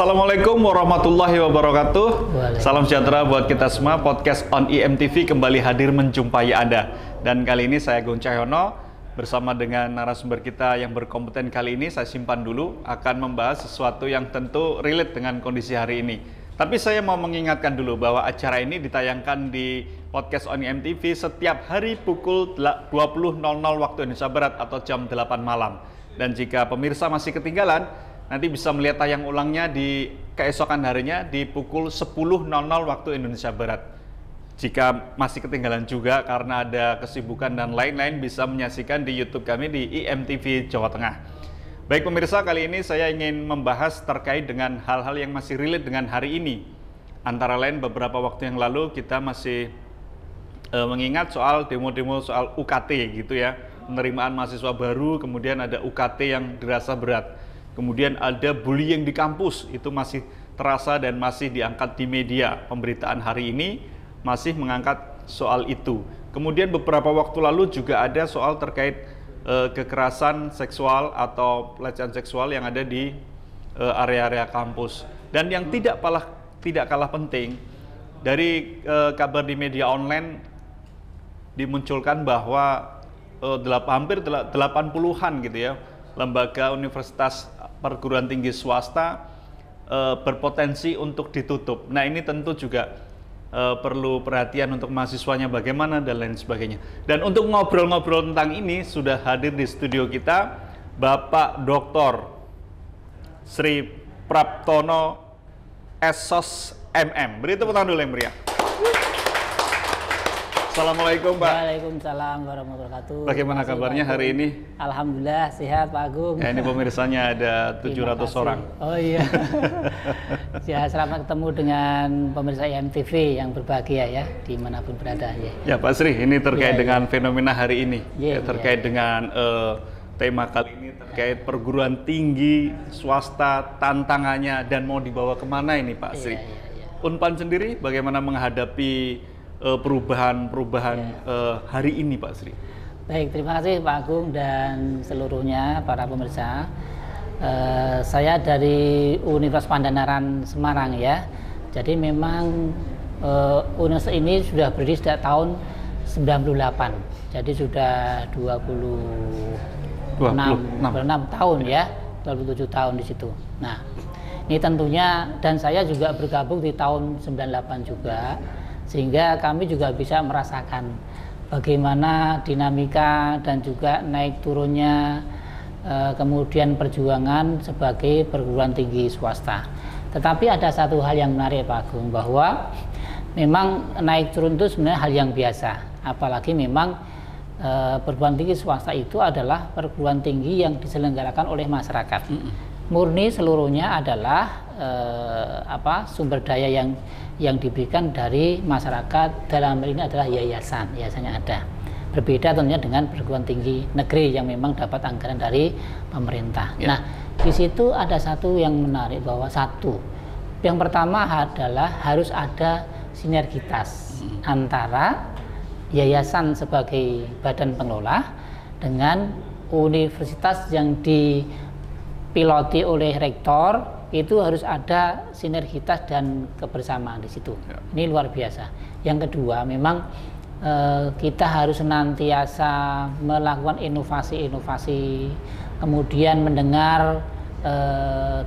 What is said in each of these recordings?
Assalamualaikum warahmatullahi wabarakatuh. Salam sejahtera buat kita semua. Podcast on IMTV kembali hadir menjumpai Anda. Dan kali ini saya Gung Cahyono bersama dengan narasumber kita yang berkompeten kali ini. Saya simpan dulu, akan membahas sesuatu yang tentu relate dengan kondisi hari ini. Tapi saya mau mengingatkan dulu bahwa acara ini ditayangkan di Podcast on IMTV setiap hari pukul 20.00 waktu Indonesia Barat atau jam 8 malam. Dan jika pemirsa masih ketinggalan, nanti bisa melihat tayang ulangnya di keesokan harinya di pukul 10.00 waktu Indonesia Barat. Jika masih ketinggalan juga karena ada kesibukan dan lain-lain, bisa menyaksikan di YouTube kami di IMTV Jawa Tengah. Baik pemirsa, kali ini saya ingin membahas terkait dengan hal-hal yang masih relate dengan hari ini. Antara lain beberapa waktu yang lalu kita masih mengingat soal demo-demo soal UKT gitu ya. Penerimaan mahasiswa baru, kemudian ada UKT yang dirasa berat. Kemudian ada bullying di kampus, itu masih terasa dan masih diangkat di media. Pemberitaan hari ini masih mengangkat soal itu. Kemudian beberapa waktu lalu juga ada soal terkait kekerasan seksual atau pelecehan seksual yang ada di area-area kampus. Dan yang tidak kalah penting, dari kabar di media online dimunculkan bahwa hampir 80-an gitu ya, lembaga universitas perguruan tinggi swasta berpotensi untuk ditutup. Nah ini tentu juga perlu perhatian untuk mahasiswanya bagaimana dan lain sebagainya. Dan untuk ngobrol-ngobrol tentang ini sudah hadir di studio kita Bapak Dr. Sri Praptono SOS MM. Beri tepuk tangan dulu yang meriah. Assalamualaikum Pak. Waalaikumsalam warahmatullahi wabarakatuh. Bagaimana kabarnya hari ini? Alhamdulillah sehat Pak Agung. Ya, ini pemirsanya ada 700 orang. Oh iya. Ya, selamat ketemu dengan pemirsa IMTV yang berbahagia ya dimanapun berada ya. Ya Pak Sri, ini terkait dengan fenomena hari ini, terkait dengan tema kali ini terkait perguruan tinggi swasta, tantangannya dan mau dibawa kemana ini Pak Sri? Unpan sendiri bagaimana menghadapi perubahan hari ini Pak Sri? Baik, terima kasih Pak Agung dan seluruhnya para pemirsa. Saya dari Universitas Pandanaran Semarang ya. Jadi memang universitas ini sudah berdiri sejak tahun 98. Jadi sudah 26 tahun ya, 27 tahun di situ. Nah, ini tentunya dan saya juga bergabung di tahun 98 juga. Sehingga kami juga bisa merasakan bagaimana dinamika dan juga naik turunnya kemudian perjuangan sebagai perguruan tinggi swasta. Tetapi ada satu hal yang menarik Pak Agung, bahwa memang naik turun itu sebenarnya hal yang biasa. Apalagi memang perguruan tinggi swasta itu adalah perguruan tinggi yang diselenggarakan oleh masyarakat. Murni seluruhnya adalah sumber daya yang diberikan dari masyarakat. Dalam hal ini adalah yayasannya ada. Berbeda tentunya dengan perguruan tinggi negeri yang memang dapat anggaran dari pemerintah. Nah, di situ ada satu yang menarik, bahwa yang pertama adalah harus ada sinergitas antara yayasan sebagai badan pengelola dengan universitas yang dipiloti oleh rektor. Itu harus ada sinergitas dan kebersamaan di situ. Ini luar biasa. Yang kedua, memang kita harus senantiasa melakukan inovasi-inovasi, kemudian mendengar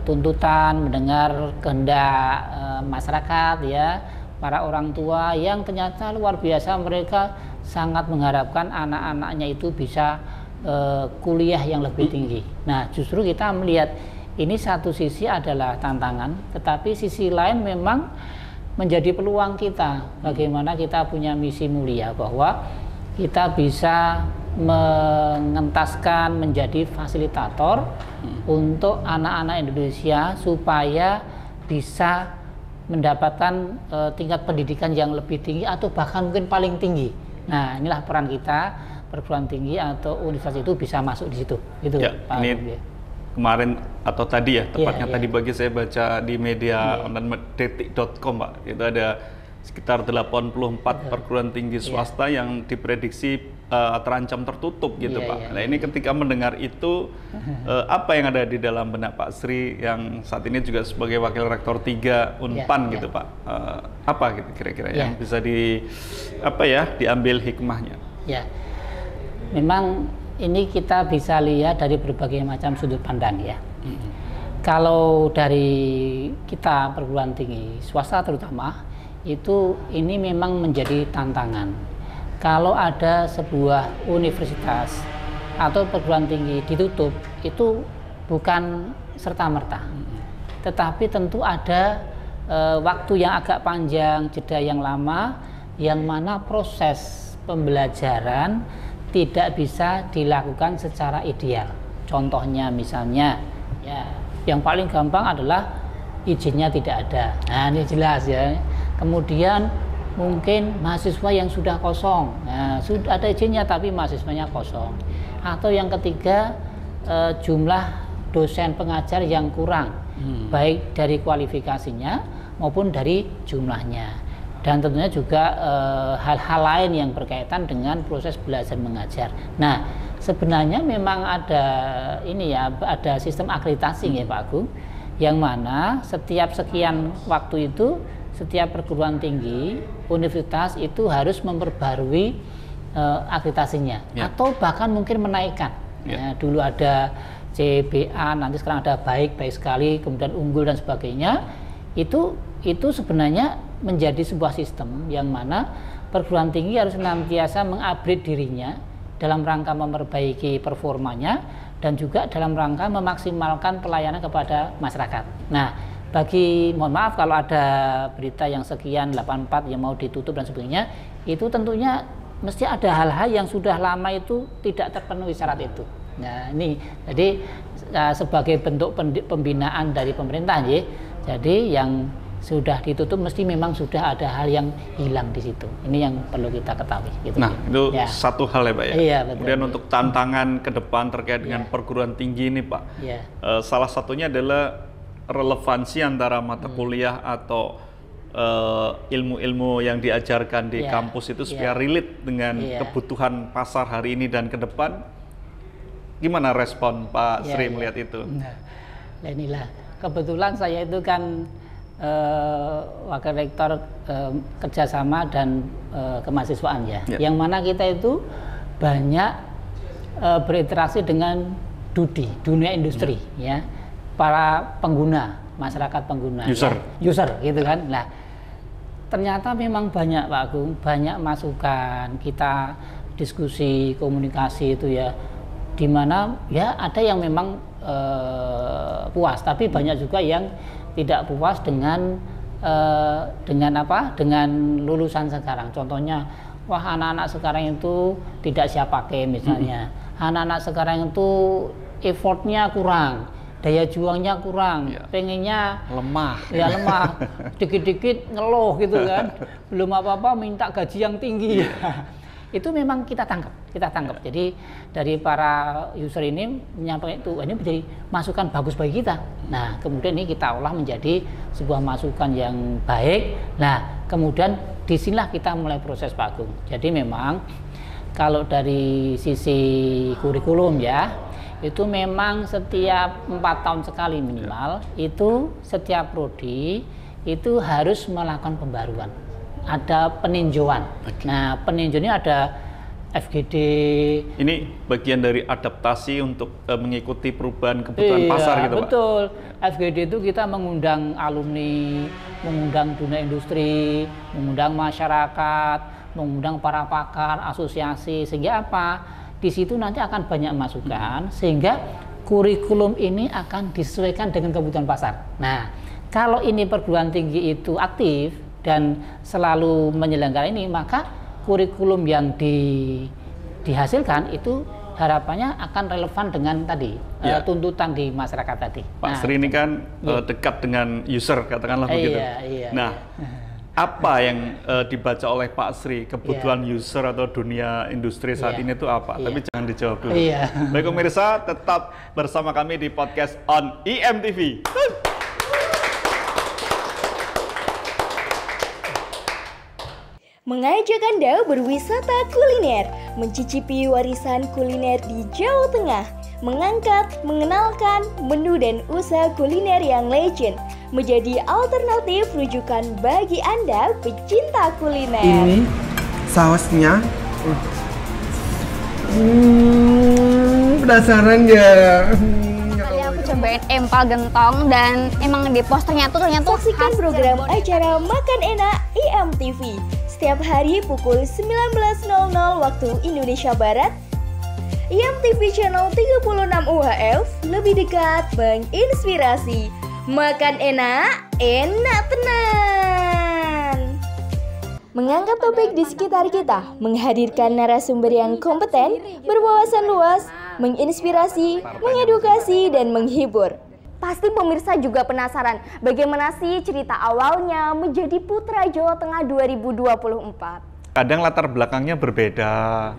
tuntutan, mendengar kehendak masyarakat ya, para orang tua yang ternyata luar biasa, mereka sangat mengharapkan anak-anaknya itu bisa kuliah yang lebih tinggi. Nah, justru kita melihat ini satu sisi adalah tantangan, tetapi sisi lain memang menjadi peluang kita. Bagaimana kita punya misi mulia bahwa kita bisa mengentaskan menjadi fasilitator untuk anak-anak Indonesia supaya bisa mendapatkan tingkat pendidikan yang lebih tinggi atau bahkan mungkin paling tinggi. Nah, inilah peran kita, perguruan tinggi atau universitas itu bisa masuk di situ. Gitu, ya, Pak. Kemarin atau tadi ya, tepatnya tadi pagi saya baca di media online detik.com Pak, itu ada sekitar 84 perguruan tinggi swasta yang diprediksi terancam tertutup gitu Pak. Nah ini ketika mendengar itu apa yang ada di dalam benak Pak Sri yang saat ini juga sebagai Wakil Rektor 3 Unpan gitu Pak. Apa gitu kira-kira yang bisa diambil hikmahnya? Ya, memang ini kita bisa lihat dari berbagai macam sudut pandang ya. Kalau dari kita perguruan tinggi swasta terutama itu ini memang menjadi tantangan. Kalau ada sebuah universitas atau perguruan tinggi ditutup itu bukan serta-merta, tetapi tentu ada waktu yang agak panjang, jeda yang lama, yang mana proses pembelajaran tidak bisa dilakukan secara ideal. Contohnya misalnya, ya, yang paling gampang adalah izinnya tidak ada. Nah ini jelas ya. Kemudian mungkin mahasiswa yang sudah kosong, nah, sudah ada izinnya tapi mahasiswanya kosong. Atau yang ketiga jumlah dosen pengajar yang kurang, baik dari kualifikasinya maupun dari jumlahnya. Dan tentunya juga hal-hal lain yang berkaitan dengan proses belajar mengajar. Nah, sebenarnya memang ada ada sistem akreditasi ya Pak Agung, yang mana setiap sekian waktu itu setiap perguruan tinggi, universitas itu harus memperbarui akreditasinya, atau bahkan mungkin menaikkan. Ya, dulu ada CBA, nanti sekarang ada baik sekali, kemudian unggul dan sebagainya. Itu sebenarnya menjadi sebuah sistem yang mana perguruan tinggi harus senantiasa mengupgrade dirinya dalam rangka memperbaiki performanya dan juga dalam rangka memaksimalkan pelayanan kepada masyarakat. Nah, mohon maaf kalau ada berita yang sekian 84 yang mau ditutup dan sebagainya, itu tentunya mesti ada hal-hal yang sudah lama itu tidak terpenuhi syarat itu. Nah ini jadi sebagai bentuk pembinaan dari pemerintah ya, jadi yang sudah ditutup mesti memang sudah ada hal yang hilang di situ. Ini yang perlu kita ketahui. Gitu. Nah itu satu hal ya Pak ya. Iya, betul. Kemudian untuk tantangan ke depan terkait dengan perguruan tinggi ini Pak, salah satunya adalah relevansi antara mata kuliah atau ilmu-ilmu yang diajarkan di kampus itu supaya relate dengan kebutuhan pasar hari ini dan ke depan. Gimana respon Pak Sri melihat itu? Nah, inilah kebetulan saya itu kan Wakil Rektor kerjasama dan kemahasiswaan ya, yang mana kita itu banyak berinteraksi dengan dunia industri ya, para pengguna, masyarakat pengguna, user gitu kan. Nah, ternyata memang banyak Pak Agung, banyak masukan, kita diskusi, komunikasi itu ya, di mana ya ada yang memang puas, tapi banyak juga yang tidak puas dengan lulusan sekarang. Contohnya, wah anak-anak sekarang itu tidak siap pakai misalnya, anak-anak sekarang itu effortnya kurang, daya juangnya kurang, pengennya lemah, dikit-dikit ngeluh gitu kan, belum apa-apa minta gaji yang tinggi. Itu memang kita tangkap. Jadi dari para user ini menyampaikan itu, ini menjadi masukan bagus bagi kita. Nah, kemudian ini kita olah menjadi sebuah masukan yang baik. Nah, kemudian disinilah kita mulai proses Pak Agung. Jadi memang kalau dari sisi kurikulum ya, itu memang setiap 4 tahun sekali minimal, itu setiap prodi itu harus melakukan pembaruan. Ada peninjauan. Nah, peninjauan ini ada FGD. Ini bagian dari adaptasi untuk mengikuti perubahan kebutuhan pasar gitu Pak? Betul. FGD itu kita mengundang alumni, mengundang dunia industri, mengundang masyarakat, mengundang para pakar, asosiasi, sehingga apa? Di situ nanti akan banyak masukan, sehingga kurikulum ini akan disesuaikan dengan kebutuhan pasar. Nah, kalau ini perguruan tinggi itu aktif dan selalu menyelenggarakan ini, maka kurikulum yang dihasilkan itu harapannya akan relevan dengan tadi tuntutan di masyarakat tadi. Pak Sri ini kan dekat dengan user, katakanlah begitu. Nah, apa yang dibaca oleh Pak Sri kebutuhan user atau dunia industri saat ini itu apa? Tapi jangan dijawab dulu. Baik pemirsa, tetap bersama kami di podcast on IMTV. mengajak Anda berwisata kuliner, mencicipi warisan kuliner di Jawa Tengah, mengangkat, mengenalkan menu dan usaha kuliner yang legend, menjadi alternatif rujukan bagi Anda pecinta kuliner. Ini sausnya penasaran ya. Tadi aku cobain empal gentong dan emang di posternya tuh ternyata Saksikan program acara Makan Enak IMTV setiap hari pukul 19.00 waktu Indonesia Barat. IMTV Channel 36 UHF, lebih dekat menginspirasi. Makan enak, enak tenan. Mengangkat topik di sekitar kita, menghadirkan narasumber yang kompeten, berwawasan luas, menginspirasi, mengedukasi, dan menghibur. pasti pemirsa juga penasaran bagaimana sih cerita awalnya menjadi Putra Jawa Tengah 2024. Kadang latar belakangnya berbeda.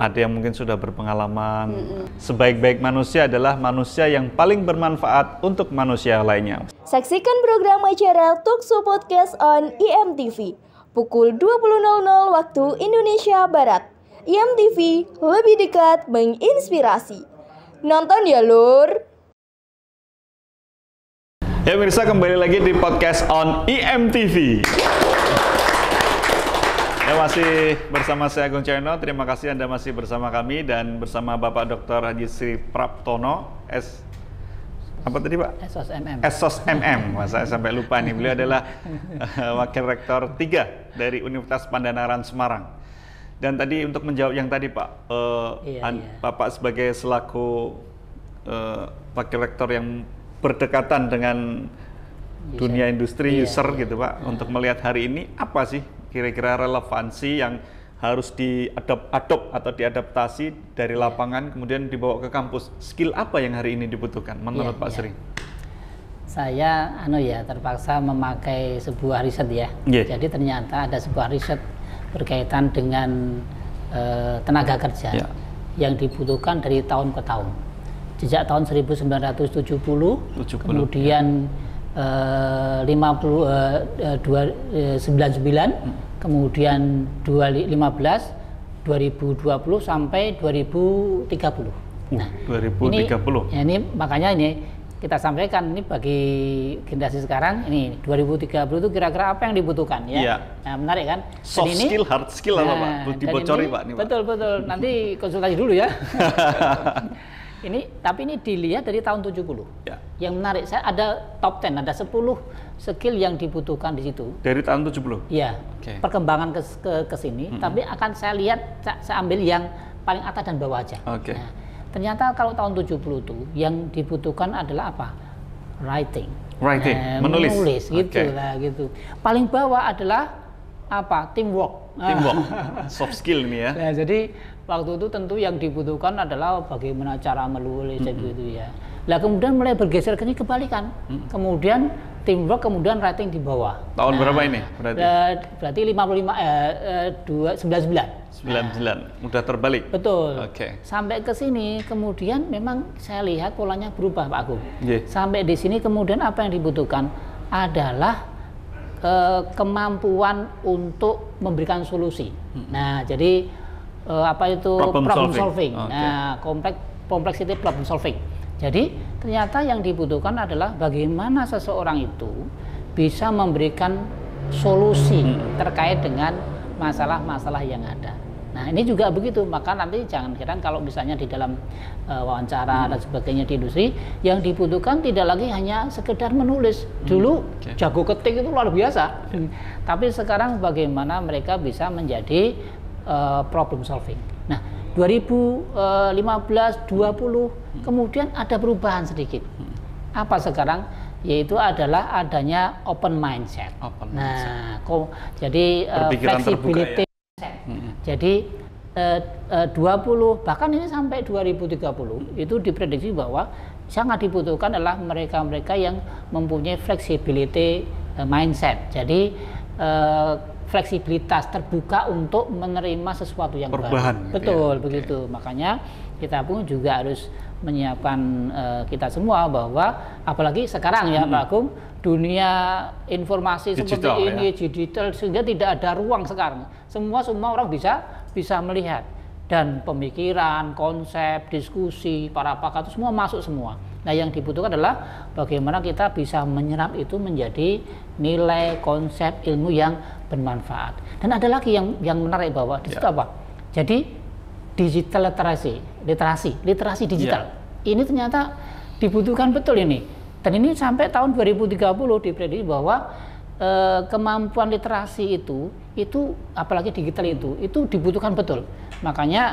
Ada yang mungkin sudah berpengalaman. Sebaik-baik manusia adalah manusia yang paling bermanfaat untuk manusia lainnya. Saksikan program acara Talkshow Podcast on IMTV pukul 20.00 waktu Indonesia Barat. IMTV, lebih dekat menginspirasi. Nonton ya lur. Ya pemirsa, kembali lagi di podcast on IMTV. Ya, masih bersama saya Agung Cahyono. Terima kasih Anda masih bersama kami dan bersama Bapak Dr. Haji Sri Praptono apa tadi Pak? Esos MM. Wah, saya sampai lupa nih. Beliau adalah Wakil Rektor 3 dari Universitas Pandanaran Semarang. Dan tadi untuk menjawab yang tadi Pak, Bapak sebagai selaku Wakil Rektor yang berdekatan dengan dunia industri user gitu Pak, untuk melihat hari ini apa sih kira-kira relevansi yang harus diadop atau diadaptasi dari lapangan kemudian dibawa ke kampus. Skill apa yang hari ini dibutuhkan menurut Pak Sri? Saya terpaksa memakai sebuah riset ya. Jadi ternyata ada sebuah riset berkaitan dengan tenaga kerja yang dibutuhkan dari tahun ke tahun. Sejak tahun 1970, kemudian 99, kemudian 2015, 2020 sampai 2030. Nah, 2030. ini makanya ini kita sampaikan ini bagi generasi sekarang ini 2030 itu kira-kira apa yang dibutuhkan ya. Nah, menarik kan? Soft skill, hard skill apa Pak? Dibocori Pak nih Pak. Betul. Nanti konsultasi dulu ya. Tapi ini dilihat dari tahun 70. Yang menarik, saya ada top 10, ada 10 skill yang dibutuhkan di situ. Dari tahun 70? Iya. Perkembangan ke sini, tapi akan saya lihat, saya ambil yang paling atas dan bawah aja. Nah, ternyata kalau tahun 70 itu yang dibutuhkan adalah apa? Writing. Menulis gitu lah gitu. Paling bawah adalah apa? Teamwork. Soft skill ini ya. Nah, jadi waktu itu tentu yang dibutuhkan adalah bagaimana cara menulis gitu ya. Lah kemudian mulai bergeser ke ini kebalikan. Kemudian teamwork, kemudian writing di bawah. Tahun berapa ini berarti 99. Udah terbalik. Betul. Sampai ke sini kemudian memang saya lihat polanya berubah Pak Agung. Sampai di sini kemudian apa yang dibutuhkan adalah kemampuan untuk memberikan solusi. Nah, jadi apa itu problem solving. Nah, complexity problem solving. Jadi ternyata yang dibutuhkan adalah bagaimana seseorang itu bisa memberikan solusi terkait dengan masalah-masalah yang ada. Nah, ini juga begitu. Maka nanti jangan heran kalau misalnya di dalam wawancara dan sebagainya di industri yang dibutuhkan tidak lagi hanya sekedar menulis. Dulu jago ketik itu luar biasa. Tapi sekarang bagaimana mereka bisa menjadi problem solving. Nah, 2015, 20, kemudian ada perubahan sedikit. Apa sekarang? Yaitu adalah adanya open mindset. Jadi flexibility mindset. Jadi 20 bahkan ini sampai 2030 itu diprediksi bahwa sangat dibutuhkan adalah mereka-mereka yang mempunyai flexibility mindset. Jadi fleksibilitas, terbuka untuk menerima sesuatu yang perubahan, baru. Betul, begitu. Makanya kita pun juga harus menyiapkan kita semua bahwa apalagi sekarang ya Pak Agung, dunia informasi digital, seperti ini digital, sehingga tidak ada ruang sekarang. Semua orang bisa melihat, dan pemikiran, konsep, diskusi, para pakar itu semua masuk semua. Nah, yang dibutuhkan adalah bagaimana kita bisa menyerap itu menjadi nilai, konsep, ilmu yang bermanfaat. Dan ada lagi yang menarik bahwa di situ apa? Jadi digital literasi digital. Ini ternyata dibutuhkan betul ini. Dan ini sampai tahun 2030 diprediksi bahwa kemampuan literasi itu apalagi digital itu dibutuhkan betul. Makanya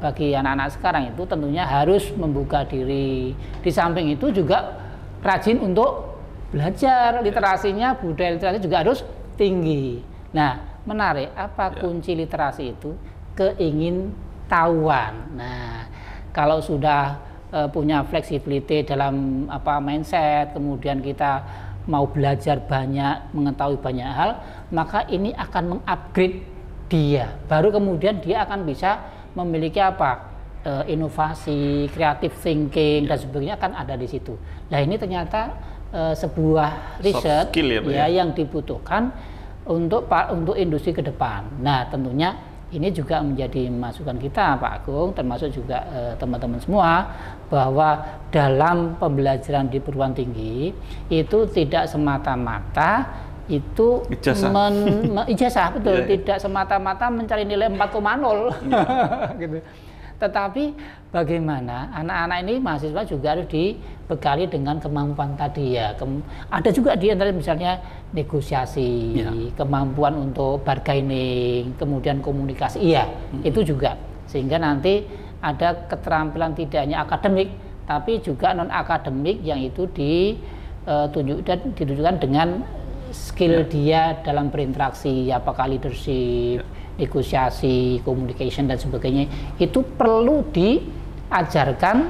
bagi anak-anak sekarang itu tentunya harus membuka diri. Di samping itu juga rajin untuk belajar literasinya, budaya literasi juga harus tinggi. Nah, menarik, apa kunci literasi itu? Keingintahuan. Nah, kalau sudah punya fleksibilitas dalam mindset, kemudian kita mau belajar banyak, mengetahui banyak hal, maka ini akan mengupgrade dia. Baru kemudian dia akan bisa memiliki inovasi, creative thinking dan sebagainya akan ada di situ. Nah, ini ternyata sebuah riset yang dibutuhkan untuk industri ke depan. Nah, tentunya ini juga menjadi masukan kita Pak Agung, termasuk juga teman-teman semua, bahwa dalam pembelajaran di perguruan tinggi itu tidak semata-mata itu ijazah betul, tidak semata-mata mencari nilai 4,0 gitu. Tetapi bagaimana anak-anak ini, mahasiswa juga harus dibekali dengan kemampuan tadi ya. Ada juga di antara misalnya negosiasi, kemampuan untuk bargaining, kemudian komunikasi, itu juga. Sehingga nanti ada keterampilan tidak hanya akademik, tapi juga non akademik yang itu ditunjukkan dengan skill dia dalam berinteraksi, apakah leadership, negosiasi, communication dan sebagainya, itu perlu diajarkan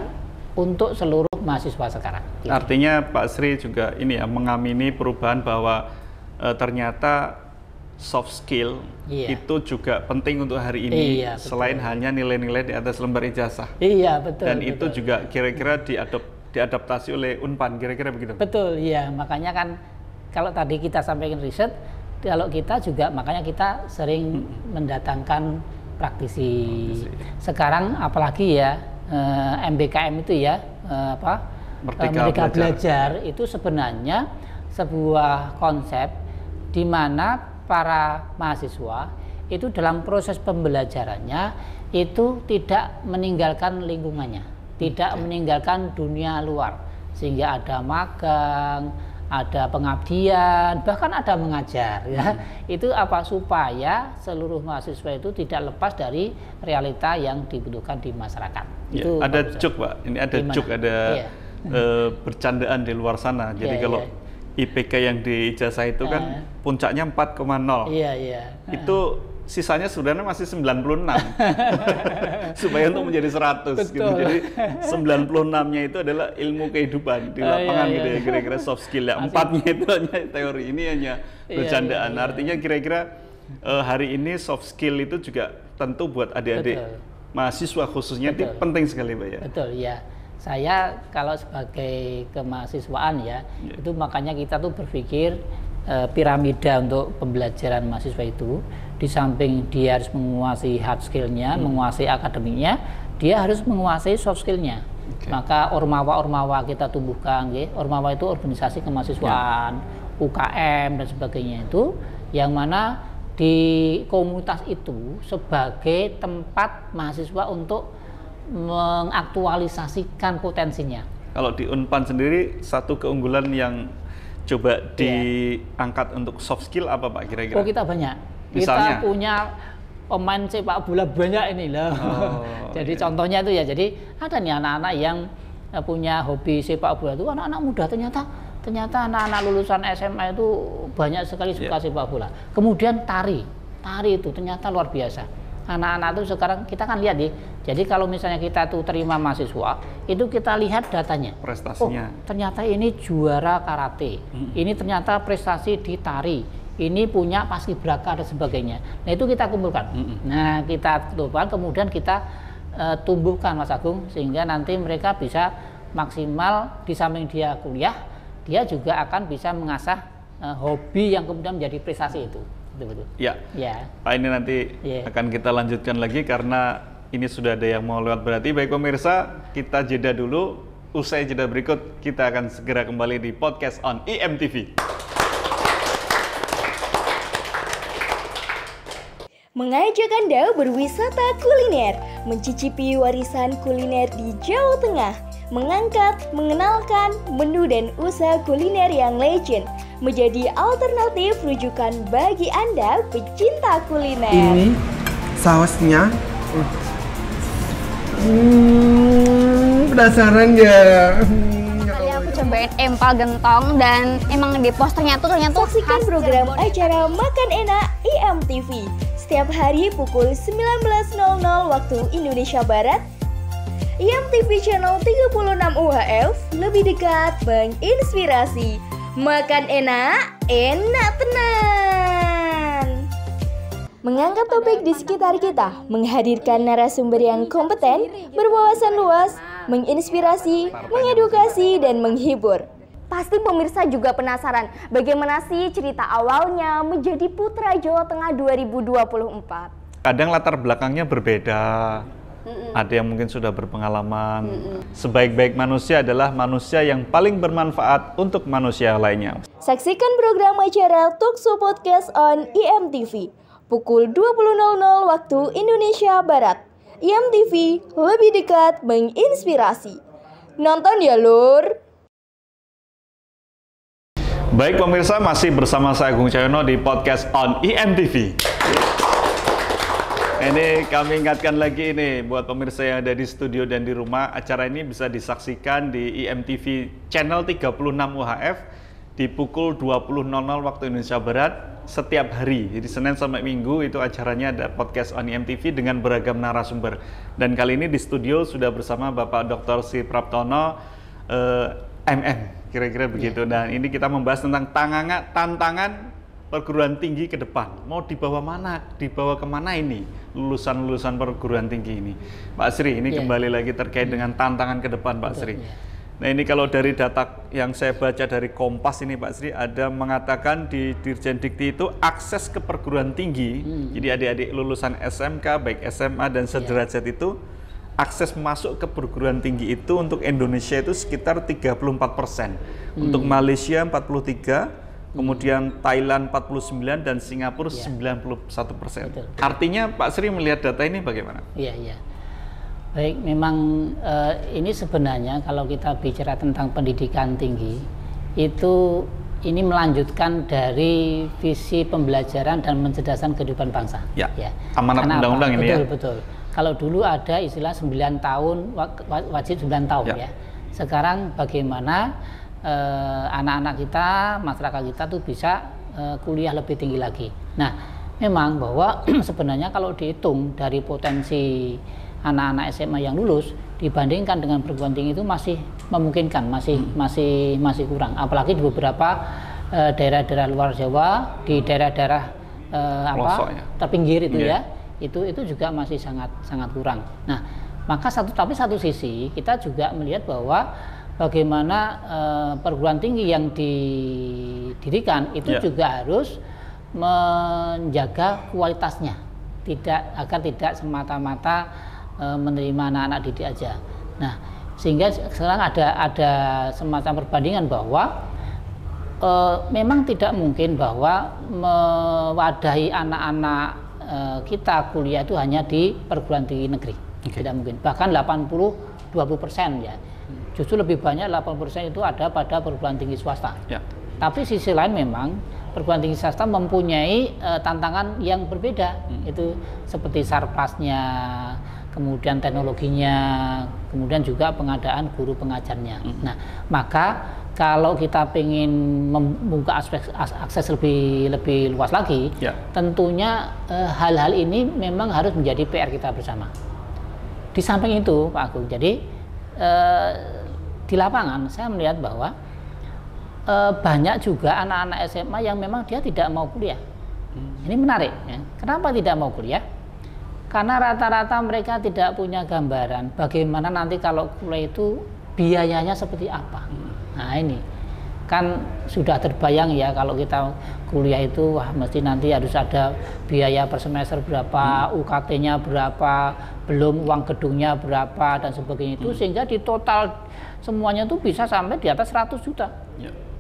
untuk seluruh mahasiswa sekarang. Artinya Pak Sri juga ini ya mengamini perubahan bahwa ternyata soft skill itu juga penting untuk hari ini, selain hanya nilai-nilai di atas lembar ijazah. Iya, betul. Dan itu juga kira-kira diadaptasi oleh Unpan, kira-kira begitu. Betul, iya. Makanya kan kalau tadi kita sampaikan riset, kalau kita juga makanya kita sering mendatangkan praktisi. Sekarang apalagi ya MBKM itu ya Merdeka Belajar itu sebenarnya sebuah konsep di mana para mahasiswa itu dalam proses pembelajarannya itu tidak meninggalkan lingkungannya, tidak meninggalkan dunia luar, sehingga ada magang, ada pengabdian, bahkan ada mengajar ya. Itu supaya seluruh mahasiswa itu tidak lepas dari realita yang dibutuhkan di masyarakat. Itu ada joke Pak, ini ada joke, ada bercandaan di luar sana. Jadi kalau IPK yang di ijazah itu kan puncaknya 4,0. Itu sisanya sebenarnya masih 96. Supaya untuk menjadi 100 gitu. Jadi 96-nya itu adalah ilmu kehidupan di lapangan gitu ya, kira-kira soft skill ya. 4-nya itu hanya teori, ini hanya bercandaan. Artinya kira-kira hari ini soft skill itu juga tentu buat adik-adik mahasiswa khususnya itu penting sekali Pak ya. Betul ya. Saya kalau sebagai kemahasiswaan ya, itu makanya kita tuh berpikir piramida untuk pembelajaran mahasiswa itu, di samping dia harus menguasai hard skill-nya, menguasai akademiknya, dia harus menguasai soft skill-nya. Maka ormawa-ormawa kita tumbuhkan, ormawa itu organisasi kemahasiswaan, UKM dan sebagainya itu, yang mana di komunitas itu sebagai tempat mahasiswa untuk mengaktualisasikan potensinya. Kalau di Unpan sendiri, satu keunggulan yang coba diangkat untuk soft skill apa Pak kira-kira? Oh, kita banyak. Misalnya? Kita punya pemain sepak bola banyak ini loh. Jadi contohnya itu ya, jadi ada nih anak-anak yang punya hobi sepak bola itu, anak-anak muda ternyata anak-anak lulusan SMA itu banyak sekali suka sepak bola. Kemudian tari itu ternyata luar biasa. Anak-anak itu sekarang kita kan lihat jadi kalau misalnya kita tuh terima mahasiswa, itu kita lihat datanya. Prestasinya. Oh, ternyata ini juara karate. Ini ternyata prestasi di tari. ini punya paskibraka dan sebagainya. Nah itu kita kumpulkan. Nah kita kumpulkan, kemudian kita tumbuhkan Mas Agung, sehingga nanti mereka bisa maksimal di samping dia kuliah, dia juga akan bisa mengasah hobi yang kemudian menjadi prestasi itu. Betul-betul. Ya. Pak, ini nanti akan kita lanjutkan lagi karena ini sudah ada yang mau lewat berarti. Baik pemirsa, kita jeda dulu. Usai jeda berikut, kita akan segera kembali di podcast on IMTV. Mengajak Anda berwisata kuliner, mencicipi warisan kuliner di Jawa Tengah, mengangkat, mengenalkan menu dan usaha kuliner yang legend, menjadi alternatif rujukan bagi Anda pecinta kuliner. Ini sausnya penasaran ya. Tadi aku cobain empal gentong dan emang di posternya tuh ternyata Saksikan program acara Makan Enak IMTV setiap hari pukul 19.00 waktu Indonesia Barat. IMTV Channel 36 UHF, lebih dekat menginspirasi. Makan enak, enak tenan. Mengangkat topik di sekitar kita, menghadirkan narasumber yang kompeten, berwawasan luas, menginspirasi, mengedukasi, dan menghibur. Pasti pemirsa juga penasaran bagaimana sih cerita awalnya menjadi Putra Jawa Tengah 2024. Kadang latar belakangnya berbeda. Ada yang mungkin sudah berpengalaman. Sebaik-baik manusia adalah manusia yang paling bermanfaat untuk manusia lainnya. Saksikan program acara Talkshow Podcast on IMTV pukul 20.00 waktu Indonesia Barat. IMTV, lebih dekat menginspirasi. Nonton ya lur. Baik pemirsa, masih bersama saya Agung Cahyono di podcast on IMTV. Ini kami ingatkan lagi ini buat pemirsa yang ada di studio dan di rumah, acara ini bisa disaksikan di IMTV Channel 36 UHF di pukul 20.00 waktu Indonesia Barat setiap hari. Jadi Senin sampai Minggu itu acaranya ada podcast on IMTV dengan beragam narasumber. Dan kali ini di studio sudah bersama Bapak Dr. Sri Praptono MM. Kira-kira begitu. Dan ini kita membahas tentang tantangan perguruan tinggi ke depan. Mau dibawa mana? Dibawa kemana ini? Lulusan-lulusan perguruan tinggi ini. Pak Sri, ini kembali lagi terkait dengan tantangan ke depan, Pak Sri. Nah ini kalau dari data yang saya baca dari Kompas ini, Pak Sri, ada mengatakan di Dirjen Dikti itu akses ke perguruan tinggi, jadi adik-adik lulusan SMK, baik SMA dan sederajat itu, akses masuk ke perguruan tinggi itu untuk Indonesia itu sekitar 34%, untuk Malaysia 43%, kemudian Thailand 49% dan Singapura 91%. Artinya Pak Sri melihat data ini bagaimana? Iya. Baik, memang ini sebenarnya kalau kita bicara tentang pendidikan tinggi, itu ini melanjutkan dari visi pembelajaran dan mencerdaskan kehidupan bangsa. Ya. Amanat undang-undang ini. Betul. Kalau dulu ada istilah 9 tahun, wajib 9 tahun ya. Sekarang bagaimana anak-anak kita, masyarakat kita tuh bisa kuliah lebih tinggi lagi. Nah, memang bahwa sebenarnya kalau dihitung dari potensi anak-anak SMA yang lulus dibandingkan dengan perguruan tinggi itu masih memungkinkan, masih kurang. Apalagi di beberapa daerah-daerah luar Jawa, di daerah-daerah terpinggir itu ya. Itu juga masih sangat kurang. Nah, maka tapi satu sisi kita juga melihat bahwa bagaimana perguruan tinggi yang didirikan itu juga harus menjaga kualitasnya, agar tidak semata-mata menerima anak-anak didik aja. Nah, sehingga sekarang ada semacam perbandingan bahwa memang tidak mungkin bahwa mewadahi anak-anak kita kuliah itu hanya di perguruan tinggi negeri. Tidak mungkin. Bahkan 20% ya. Justru lebih banyak 80% itu ada pada perguruan tinggi swasta. Tapi sisi lain memang perguruan tinggi swasta mempunyai tantangan yang berbeda. Itu seperti sarplasnya, kemudian teknologinya, kemudian juga pengadaan guru pengajarnya. Nah, maka kalau kita ingin membuka akses lebih luas lagi, tentunya hal-hal ini memang harus menjadi PR kita bersama. Di samping itu, Pak Agung, jadi di lapangan saya melihat bahwa banyak juga anak-anak SMA yang memang dia tidak mau kuliah. Ini menarik ya. Kenapa tidak mau kuliah? Karena rata-rata mereka tidak punya gambaran bagaimana nanti kalau kuliah itu biayanya seperti apa. Nah ini kan sudah terbayang ya, kalau kita kuliah itu wah mesti nanti harus ada biaya per semester berapa, UKT-nya berapa, belum uang gedungnya berapa dan sebagainya itu, sehingga di total semuanya itu bisa sampai di atas 100 juta.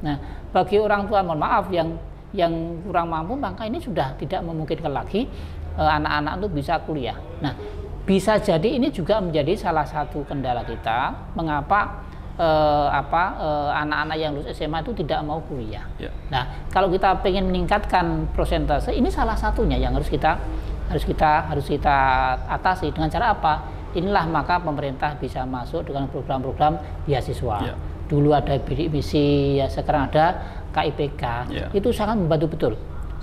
Nah bagi orang tua mohon maaf yang kurang mampu, maka ini sudah tidak memungkinkan lagi anak-anak itu bisa kuliah. Nah bisa jadi ini juga menjadi salah satu kendala kita mengapa anak-anak yang lulus SMA itu tidak mau kuliah. Nah kalau kita pengen meningkatkan persentase, ini salah satunya yang harus kita atasi. Dengan cara apa? Inilah maka pemerintah bisa masuk dengan program-program beasiswa. Dulu ada bidik misi, ya sekarang ada KIPK. Itu sangat membantu betul,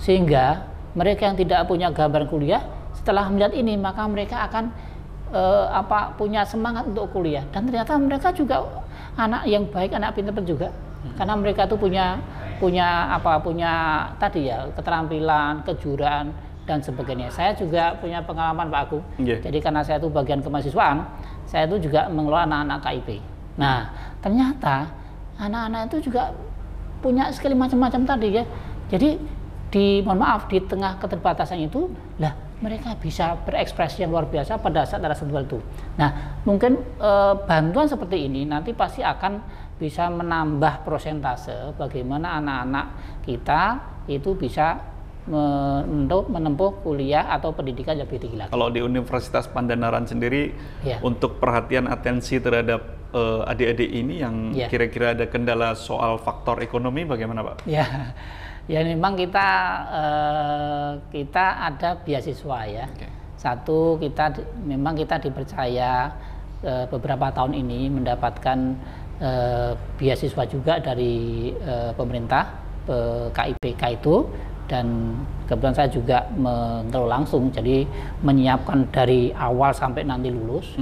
sehingga mereka yang tidak punya gambaran kuliah setelah melihat ini maka mereka akan punya semangat untuk kuliah, dan ternyata mereka juga anak yang baik, anak pintar juga, karena mereka tuh punya tadi ya keterampilan, kejujuran dan sebagainya. Saya juga punya pengalaman Pak Agung. Jadi karena saya itu bagian kemahasiswaan, saya itu juga mengelola anak-anak KIP. Nah ternyata anak-anak itu juga punya skill macam-macam tadi ya. Jadi mohon maaf, di tengah keterbatasan itu lah mereka bisa berekspresi yang luar biasa pada saat ada sentuhan itu. Nah mungkin bantuan seperti ini nanti pasti akan bisa menambah persentase bagaimana anak-anak kita itu bisa menempuh kuliah atau pendidikan lebih tinggi lagi. Kalau di Universitas Pandanaran sendiri, untuk perhatian atensi terhadap adik-adik ini yang kira-kira ada kendala soal faktor ekonomi, bagaimana Pak? Ya memang kita ada beasiswa ya. Satu, memang kita dipercaya beberapa tahun ini mendapatkan beasiswa juga dari pemerintah KIPK itu, dan kebetulan saya juga mengelola langsung, jadi menyiapkan dari awal sampai nanti lulus.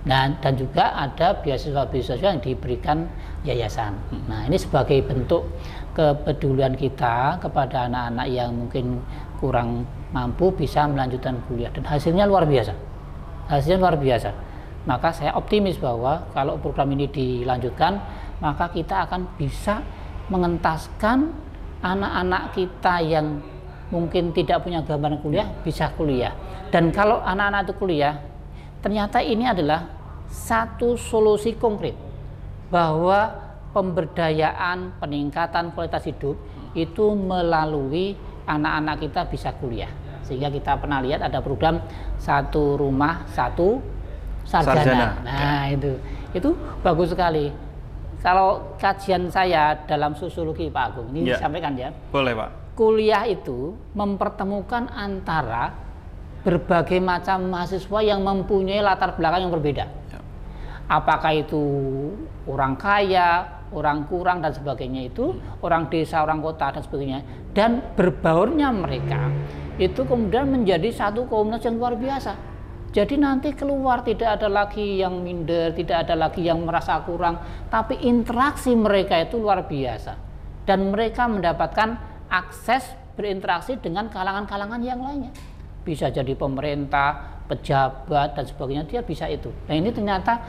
Dan juga ada beasiswa-beasiswa yang diberikan yayasan. Nah ini sebagai bentuk kepedulian kita kepada anak-anak yang mungkin kurang mampu bisa melanjutkan kuliah, dan hasilnya luar biasa. Maka saya optimis bahwa kalau program ini dilanjutkan, maka kita akan bisa mengentaskan anak-anak kita yang mungkin tidak punya gambaran kuliah bisa kuliah. Dan kalau anak-anak itu kuliah, ternyata ini adalah satu solusi konkret bahwa pemberdayaan, peningkatan kualitas hidup itu melalui anak-anak kita bisa kuliah. Sehingga kita pernah lihat ada program satu rumah satu sarjana. Nah itu bagus sekali. Kalau kajian saya dalam sosiologi Pak Agung ini disampaikan ya. Boleh Pak. Kuliah itu mempertemukan antara berbagai macam mahasiswa yang mempunyai latar belakang yang berbeda. Apakah itu orang kaya, orang kurang dan sebagainya itu, orang desa, orang kota dan sebagainya. Dan berbaurnya mereka itu kemudian menjadi satu komunitas yang luar biasa. Jadi nanti keluar tidak ada lagi yang minder, tidak ada lagi yang merasa kurang, tapi interaksi mereka itu luar biasa. Dan mereka mendapatkan akses berinteraksi dengan kalangan-kalangan yang lainnya. Bisa jadi pemerintah, pejabat dan sebagainya, dia bisa itu. Nah ini ternyata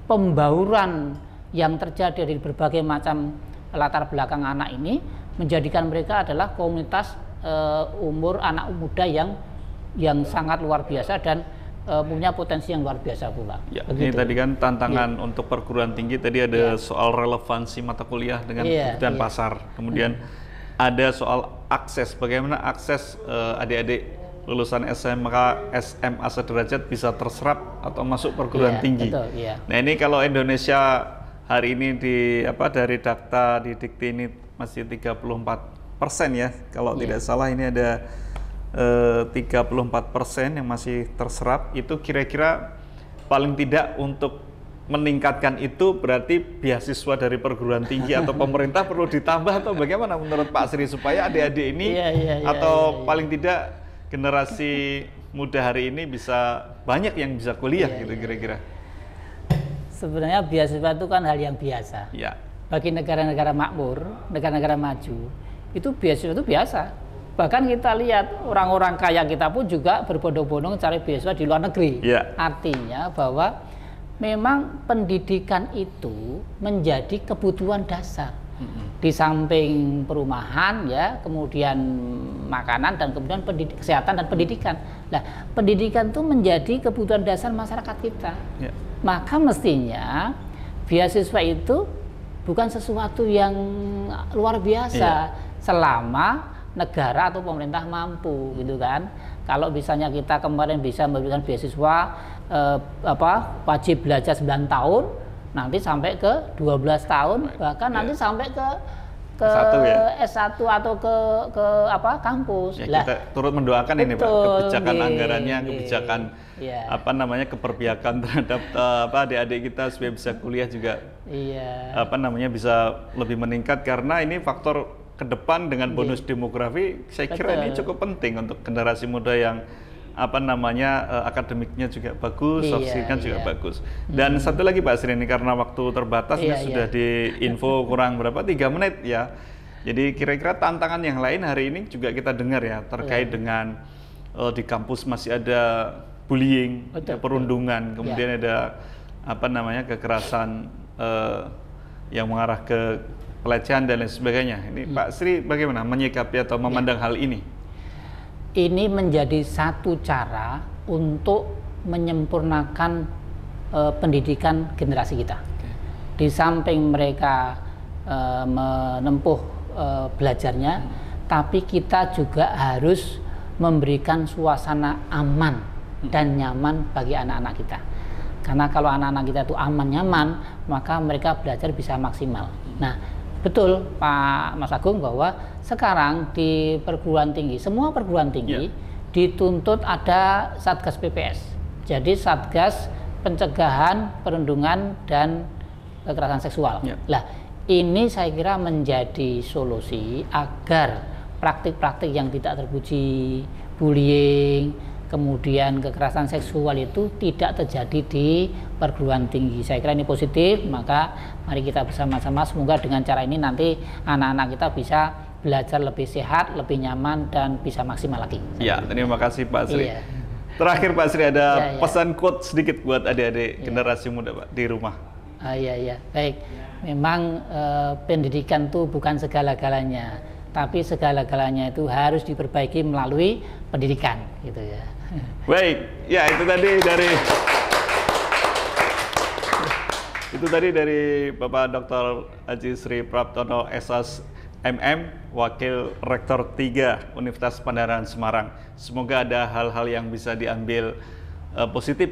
pembauran yang terjadi dari berbagai macam latar belakang anak ini menjadikan mereka adalah komunitas umur anak muda yang sangat luar biasa dan punya potensi yang luar biasa pula. Ini tadi kan tantangan untuk perguruan tinggi, tadi ada soal relevansi mata kuliah dengan kebutuhan pasar, kemudian ada soal akses, bagaimana akses adik-adik lulusan SMA sederajat bisa terserap atau masuk perguruan tinggi. Betul, Nah ini kalau Indonesia hari ini dari data di Dikti ini masih 34% ya, kalau tidak salah ini ada 34% yang masih terserap. Itu kira-kira paling tidak untuk meningkatkan itu berarti beasiswa dari perguruan tinggi atau pemerintah perlu ditambah, atau bagaimana menurut Pak Sri supaya adik-adik ini paling tidak generasi muda hari ini bisa banyak yang bisa kuliah gitu kira-kira. Sebenarnya beasiswa itu kan hal yang biasa. bagi negara-negara makmur, negara-negara maju, itu beasiswa itu biasa. Bahkan kita lihat orang-orang kaya kita pun juga berbondong-bondong cari beasiswa di luar negeri. Artinya bahwa memang pendidikan itu menjadi kebutuhan dasar. Di samping perumahan ya, kemudian makanan dan kemudian kesehatan dan pendidikan. Nah, pendidikan itu menjadi kebutuhan dasar masyarakat kita. Maka mestinya beasiswa itu bukan sesuatu yang luar biasa selama negara atau pemerintah mampu, gitu kan. Kalau misalnya kita kemarin bisa memberikan beasiswa wajib belajar 9 tahun, nanti sampai ke 12 tahun, bahkan nanti sampai ke S1 atau ke kampus. Ya, kita turut mendoakan ini Pak, kebijakan anggarannya, kebijakan keperpihakan terhadap adik-adik kita supaya bisa kuliah juga bisa lebih meningkat, karena ini faktor ke depan dengan bonus demografi. Saya kira ini cukup penting untuk generasi muda yang akademiknya juga bagus, soft skill-nya juga bagus. Dan satu lagi Pak Asri, ini karena waktu terbatas, ini sudah di info kurang berapa 3 menit ya. Jadi kira-kira tantangan yang lain hari ini juga kita dengar ya, terkait dengan di kampus masih ada bullying, perundungan, kemudian ada kekerasan yang mengarah ke pelecehan dan lain sebagainya. Ini Pak Sri bagaimana menyikapi atau memandang hal ini? Ini menjadi satu cara untuk menyempurnakan pendidikan generasi kita. Di samping mereka menempuh belajarnya, tapi kita juga harus memberikan suasana aman dan nyaman bagi anak-anak kita. Karena kalau anak-anak kita itu aman, nyaman, maka mereka belajar bisa maksimal. Nah, betul Pak Mas Agung bahwa sekarang di perguruan tinggi, semua perguruan tinggi dituntut ada Satgas PPS. Jadi Satgas Pencegahan Perundungan dan Kekerasan Seksual. Lah, ini saya kira menjadi solusi agar praktik-praktik yang tidak terpuji, bullying, kemudian kekerasan seksual itu tidak terjadi di perguruan tinggi. Saya kira ini positif, maka mari kita bersama-sama semoga dengan cara ini nanti anak-anak kita bisa belajar lebih sehat, lebih nyaman, dan bisa maksimal lagi. Ya, terima kasih Pak Sri. Terakhir Pak Sri, ada pesan quote sedikit buat adik-adik generasi muda Pak di rumah. Baik. Memang pendidikan itu bukan segala-galanya, tapi segala-galanya itu harus diperbaiki melalui pendidikan, gitu ya. Baik, ya itu tadi dari Bapak Dr. Haji Sri Praptono SH MM, Wakil Rektor 3 Universitas Pandharan Semarang. Semoga ada hal-hal yang bisa diambil positif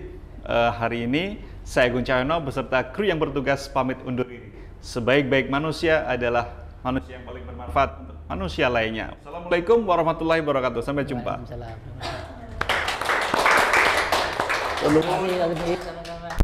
hari ini. Saya Agung Cahyono beserta kru yang bertugas pamit undur diri. Sebaik-baik manusia adalah manusia yang paling bermanfaat untuk manusia lainnya. Assalamualaikum warahmatullahi wabarakatuh. Sampai jumpa. Waalaikumsalam.